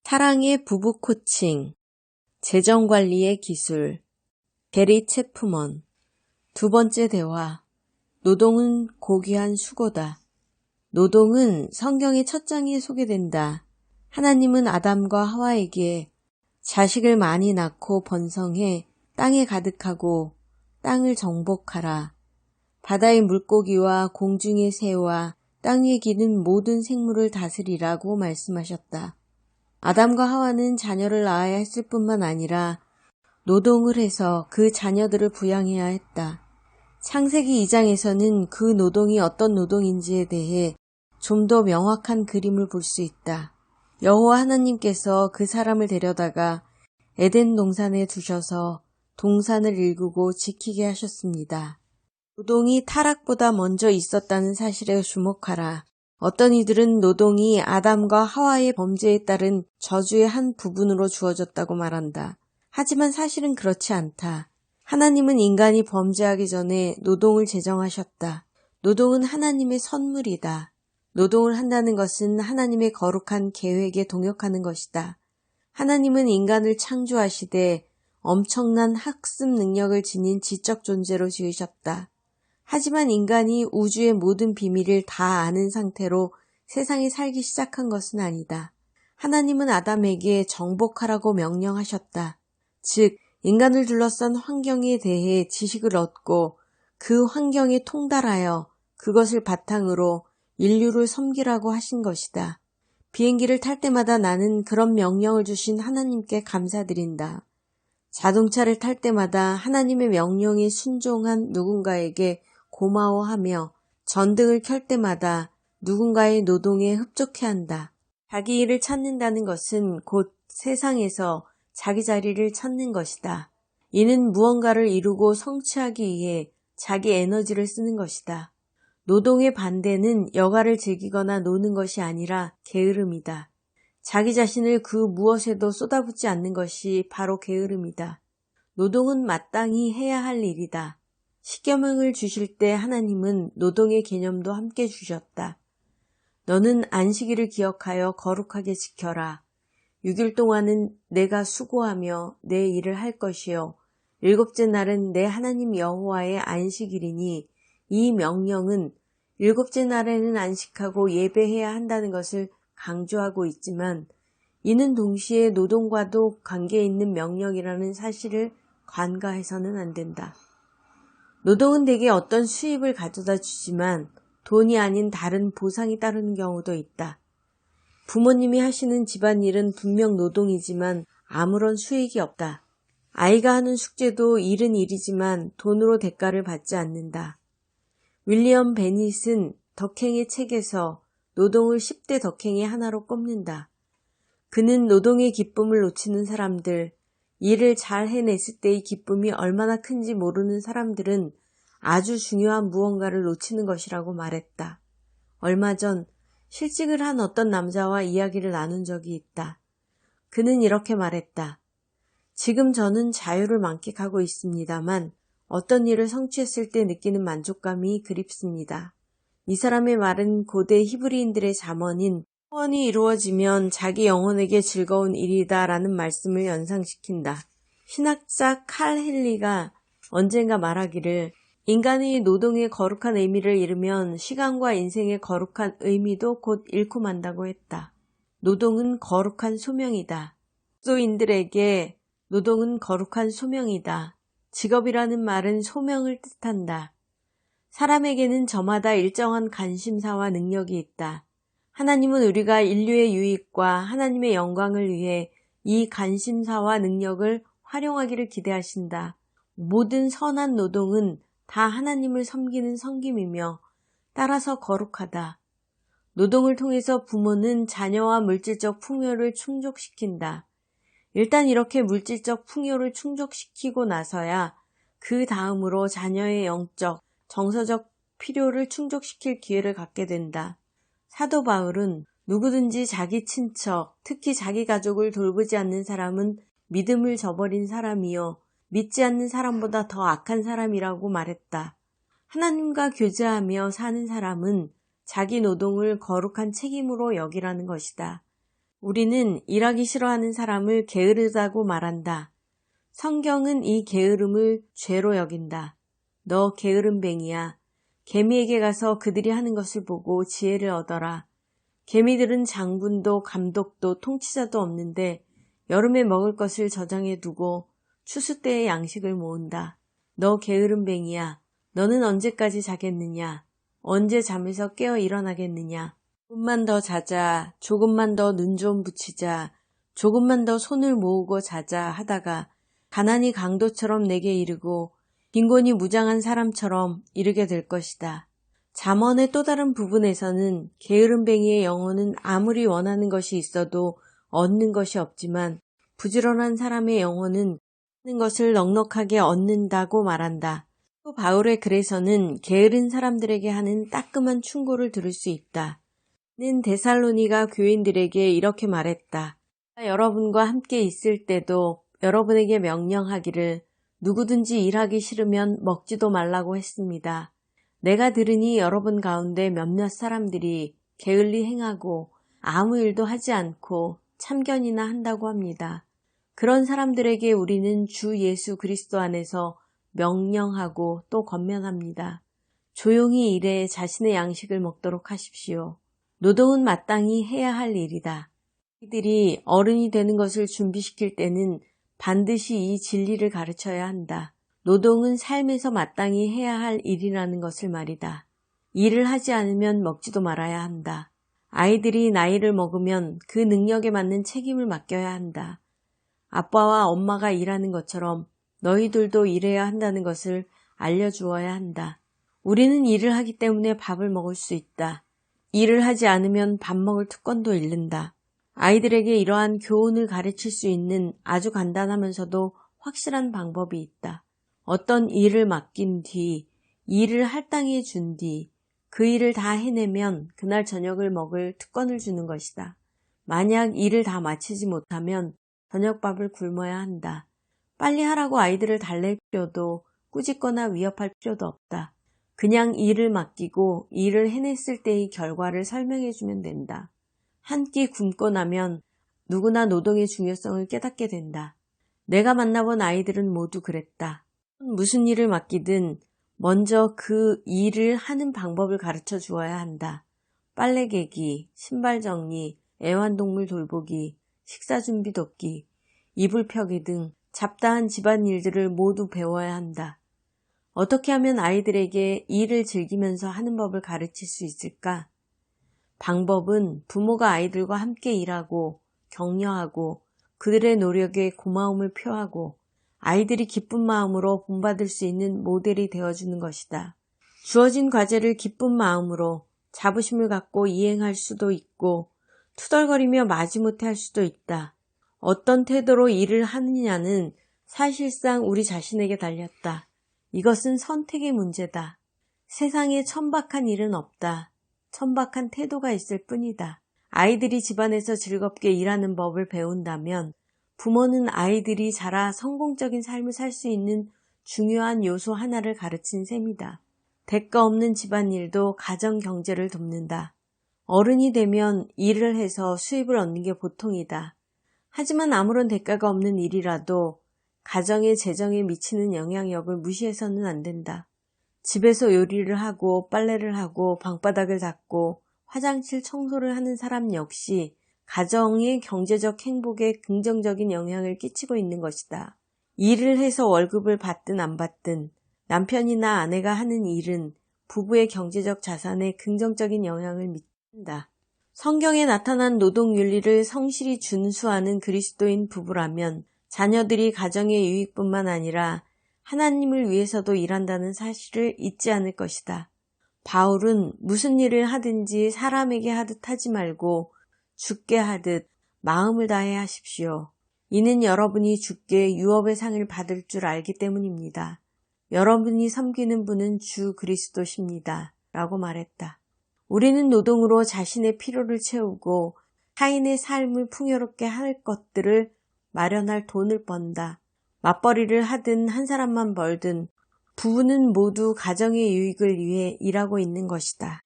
사랑의 부부 코칭, 재정관리의 기술, 게리 체프먼. 두 번째 대화, 노동은 고귀한 수고다. 노동은 성경의 첫 장에 소개된다. 하나님은 아담과 하와에게 자식을 많이 낳고 번성해 땅에 가득하고 땅을 정복하라. 바다의 물고기와 공중의 새와 땅 위에 기는 모든 생물을 다스리라고 말씀하셨다. 아담과 하와는 자녀를 낳아야 했을 뿐만 아니라 노동을 해서 그 자녀들을 부양해야 했다. 창세기 2장에서는 그 노동이 어떤 노동인지에 대해 좀 더 명확한 그림을 볼 수 있다. 여호와 하나님께서 그 사람을 데려다가 에덴 동산에 두셔서 동산을 일구고 지키게 하셨습니다. 노동이 타락보다 먼저 있었다는 사실에 주목하라. 어떤 이들은 노동이 아담과 하와의 범죄에 따른 저주의 한 부분으로 주어졌다고 말한다. 하지만 사실은 그렇지 않다. 하나님은 인간이 범죄하기 전에 노동을 제정하셨다. 노동은 하나님의 선물이다. 노동을 한다는 것은 하나님의 거룩한 계획에 동역하는 것이다. 하나님은 인간을 창조하시되 엄청난 학습 능력을 지닌 지적 존재로 지으셨다. 하지만 인간이 우주의 모든 비밀을 다 아는 상태로 세상에 살기 시작한 것은 아니다. 하나님은 아담에게 정복하라고 명령하셨다. 즉, 인간을 둘러싼 환경에 대해 지식을 얻고 그 환경에 통달하여 그것을 바탕으로 인류를 섬기라고 하신 것이다. 비행기를 탈 때마다 나는 그런 명령을 주신 하나님께 감사드린다. 자동차를 탈 때마다 하나님의 명령에 순종한 누군가에게 고마워하며 전등을 켤 때마다 누군가의 노동에 흡족해 한다. 자기 일을 찾는다는 것은 곧 세상에서 자기 자리를 찾는 것이다. 이는 무언가를 이루고 성취하기 위해 자기 에너지를 쓰는 것이다. 노동의 반대는 여가를 즐기거나 노는 것이 아니라 게으름이다. 자기 자신을 그 무엇에도 쏟아붓지 않는 것이 바로 게으름이다. 노동은 마땅히 해야 할 일이다. 십계명을 주실 때 하나님은 노동의 개념도 함께 주셨다. 너는 안식일을 기억하여 거룩하게 지켜라. 6일 동안은 내가 수고하며 내 일을 할 것이요. 일곱째 날은 내 하나님 여호와의 안식일이니 이 명령은 일곱째 날에는 안식하고 예배해야 한다는 것을 강조하고 있지만 이는 동시에 노동과도 관계 있는 명령이라는 사실을 간과해서는 안 된다. 노동은 대개 어떤 수입을 가져다 주지만 돈이 아닌 다른 보상이 따르는 경우도 있다. 부모님이 하시는 집안일은 분명 노동이지만 아무런 수익이 없다. 아이가 하는 숙제도 일은 일이지만 돈으로 대가를 받지 않는다. 윌리엄 베닛은 덕행의 책에서 노동을 10대 덕행의 하나로 꼽는다. 그는 노동의 기쁨을 놓치는 사람들, 일을 잘 해냈을 때의 기쁨이 얼마나 큰지 모르는 사람들은 아주 중요한 무언가를 놓치는 것이라고 말했다. 얼마 전 실직을 한 어떤 남자와 이야기를 나눈 적이 있다. 그는 이렇게 말했다. 지금 저는 자유를 만끽하고 있습니다만 어떤 일을 성취했을 때 느끼는 만족감이 그립습니다. 이 사람의 말은 고대 히브리인들의 잠언인 소원이 이루어지면 자기 영혼에게 즐거운 일이다 라는 말씀을 연상시킨다. 신학자 칼 헨리가 언젠가 말하기를 인간의 노동의 거룩한 의미를 잃으면 시간과 인생의 거룩한 의미도 곧 잃고 만다고 했다. 노동은 거룩한 소명이다. 그리스도인들에게 노동은 거룩한 소명이다. 직업이라는 말은 소명을 뜻한다. 사람에게는 저마다 일정한 관심사와 능력이 있다. 하나님은 우리가 인류의 유익과 하나님의 영광을 위해 이 관심사와 능력을 활용하기를 기대하신다. 모든 선한 노동은 다 하나님을 섬기는 섬김이며 따라서 거룩하다. 노동을 통해서 부모는 자녀와 물질적 풍요를 충족시킨다. 일단 이렇게 물질적 풍요를 충족시키고 나서야 그 다음으로 자녀의 영적, 정서적 필요를 충족시킬 기회를 갖게 된다. 사도 바울은 누구든지 자기 친척, 특히 자기 가족을 돌보지 않는 사람은 믿음을 저버린 사람이요 믿지 않는 사람보다 더 악한 사람이라고 말했다. 하나님과 교제하며 사는 사람은 자기 노동을 거룩한 책임으로 여기라는 것이다. 우리는 일하기 싫어하는 사람을 게으르다고 말한다. 성경은 이 게으름을 죄로 여긴다. 너 게으름뱅이야. 개미에게 가서 그들이 하는 것을 보고 지혜를 얻어라. 개미들은 장군도 감독도 통치자도 없는데 여름에 먹을 것을 저장해 두고 추수 때의 양식을 모은다. 너 게으름뱅이야. 너는 언제까지 자겠느냐? 언제 잠에서 깨어 일어나겠느냐? 조금만 더 자자. 조금만 더 눈 좀 붙이자. 조금만 더 손을 모으고 자자 하다가 가난이 강도처럼 내게 이르고 빈곤이 무장한 사람처럼 이르게 될 것이다. 잠언의 또 다른 부분에서는 게으름뱅이의 영혼은 아무리 원하는 것이 있어도 얻는 것이 없지만 부지런한 사람의 영혼은 하는 것을 넉넉하게 얻는다고 말한다. 또 바울의 글에서는 게으른 사람들에게 하는 따끔한 충고를 들을 수 있다. 는 데살로니가 교인들에게 이렇게 말했다. 여러분과 함께 있을 때도 여러분에게 명령하기를 누구든지 일하기 싫으면 먹지도 말라고 했습니다. 내가 들으니 여러분 가운데 몇몇 사람들이 게을리 행하고 아무 일도 하지 않고 참견이나 한다고 합니다. 그런 사람들에게 우리는 주 예수 그리스도 안에서 명령하고 또 권면합니다. 조용히 일해 자신의 양식을 먹도록 하십시오. 노동은 마땅히 해야 할 일이다. 이들이 어른이 되는 것을 준비시킬 때는 반드시 이 진리를 가르쳐야 한다. 노동은 삶에서 마땅히 해야 할 일이라는 것을 말이다. 일을 하지 않으면 먹지도 말아야 한다. 아이들이 나이를 먹으면 그 능력에 맞는 책임을 맡겨야 한다. 아빠와 엄마가 일하는 것처럼 너희들도 일해야 한다는 것을 알려주어야 한다. 우리는 일을 하기 때문에 밥을 먹을 수 있다. 일을 하지 않으면 밥 먹을 특권도 잃는다. 아이들에게 이러한 교훈을 가르칠 수 있는 아주 간단하면서도 확실한 방법이 있다. 어떤 일을 맡긴 뒤, 일을 할당해 준 뒤, 그 일을 다 해내면 그날 저녁을 먹을 특권을 주는 것이다. 만약 일을 다 마치지 못하면 저녁밥을 굶어야 한다. 빨리 하라고 아이들을 달랠 필요도 꾸짖거나 위협할 필요도 없다. 그냥 일을 맡기고 일을 해냈을 때의 결과를 설명해주면 된다. 한 끼 굶고 나면 누구나 노동의 중요성을 깨닫게 된다. 내가 만나본 아이들은 모두 그랬다. 무슨 일을 맡기든 먼저 그 일을 하는 방법을 가르쳐 주어야 한다. 빨래 개기, 신발 정리, 애완동물 돌보기, 식사 준비 돕기, 이불 펴기 등 잡다한 집안일들을 모두 배워야 한다. 어떻게 하면 아이들에게 일을 즐기면서 하는 법을 가르칠 수 있을까? 방법은 부모가 아이들과 함께 일하고 격려하고 그들의 노력에 고마움을 표하고 아이들이 기쁜 마음으로 본받을 수 있는 모델이 되어주는 것이다. 주어진 과제를 기쁜 마음으로 자부심을 갖고 이행할 수도 있고 투덜거리며 마지못해 할 수도 있다. 어떤 태도로 일을 하느냐는 사실상 우리 자신에게 달렸다. 이것은 선택의 문제다. 세상에 천박한 일은 없다. 천박한 태도가 있을 뿐이다. 아이들이 집안에서 즐겁게 일하는 법을 배운다면 부모는 아이들이 자라 성공적인 삶을 살 수 있는 중요한 요소 하나를 가르친 셈이다. 대가 없는 집안일도 가정 경제를 돕는다. 어른이 되면 일을 해서 수입을 얻는 게 보통이다. 하지만 아무런 대가가 없는 일이라도 가정의 재정에 미치는 영향력을 무시해서는 안 된다. 집에서 요리를 하고 빨래를 하고 방바닥을 닦고 화장실 청소를 하는 사람 역시 가정의 경제적 행복에 긍정적인 영향을 끼치고 있는 것이다. 일을 해서 월급을 받든 안 받든 남편이나 아내가 하는 일은 부부의 경제적 자산에 긍정적인 영향을 미친다. 성경에 나타난 노동윤리를 성실히 준수하는 그리스도인 부부라면 자녀들이 가정의 유익뿐만 아니라 하나님을 위해서도 일한다는 사실을 잊지 않을 것이다. 바울은 무슨 일을 하든지 사람에게 하듯 하지 말고 주께 하듯 마음을 다해 하십시오. 이는 여러분이 주께 유업의 상을 받을 줄 알기 때문입니다. 여러분이 섬기는 분은 주 그리스도십니다. 라고 말했다. 우리는 노동으로 자신의 필요를 채우고 타인의 삶을 풍요롭게 할 것들을 마련할 돈을 번다. 맞벌이를 하든 한 사람만 벌든 부부는 모두 가정의 유익을 위해 일하고 있는 것이다.